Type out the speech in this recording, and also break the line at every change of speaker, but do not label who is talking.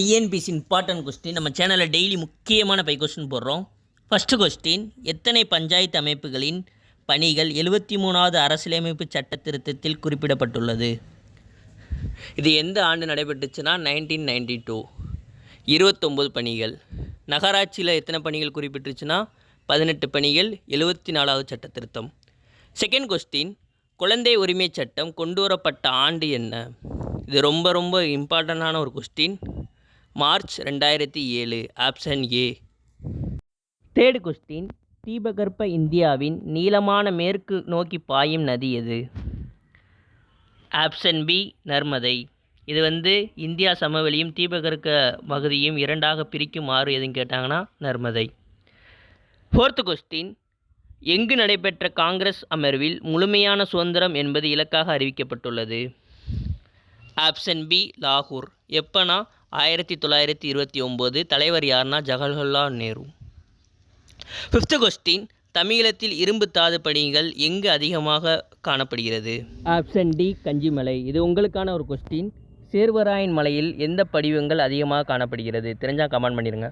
TNPSC important question நம்ம சேனலில் daily முக்கியமான கொஸ்டின் போடுறோம். ஃபஸ்ட்டு கொஸ்டின், எத்தனை பஞ்சாயத்து அமைப்புகளின் பணிகள் 73வது அரசியலமைப்பு சட்ட திருத்தத்தில் குறிப்பிடப்பட்டுள்ளது? இது எந்த ஆண்டு நடைபெற்றுச்சுன்னா 1992. 29 பணிகள். நகராட்சியில் எத்தனை பணிகள் குறிப்பிட்டுருச்சுன்னா 18 பணிகள். 74வது சட்ட திருத்தம். செகண்ட் கொஸ்டின், குழந்தை உரிமை சட்டம் கொண்டு வரப்பட்ட ஆண்டு என்ன? இது ரொம்ப ரொம்ப இம்பார்ட்டண்டான ஒரு question. March 2007. Option A. Third question, தீபகற்ப இந்தியாவின் நீளமான மேற்கு நோக்கி பாயும் நதி எது? Option B, Narmada. இது இந்தியா சமவெளியும் தீபகற்ப பகுதியும் இரண்டாக பிரிக்கும் ஆறு எதுன்னு கேட்டாங்கன்னா நர்மதை. ஃபோர்த்து கொஸ்டின், எங்கு நடைபெற்ற காங்கிரஸ் அமர்வில் முழுமையான சுதந்திரம் என்பது இலக்காக அறிவிக்கப்பட்டுள்ளது? ஆப்ஷன் பி, லாகூர். எப்போனா 1929. தலைவர் யாருன்னா ஜவஹர்லால் நேரு. ஃபிஃப்த்து கொஸ்டின், தமிழகத்தில் இரும்பு தாது பணிகள் எங்கு அதிகமாக காணப்படுகிறது? Option D, Kanjamalai. இது உங்களுக்கான ஒரு கொஸ்டின். சேர்வராயன் மலையில் எந்த படிவங்கள் அதிகமாக காணப்படுகிறது? தெரிஞ்சால் கமெண்ட் பண்ணிடுங்க.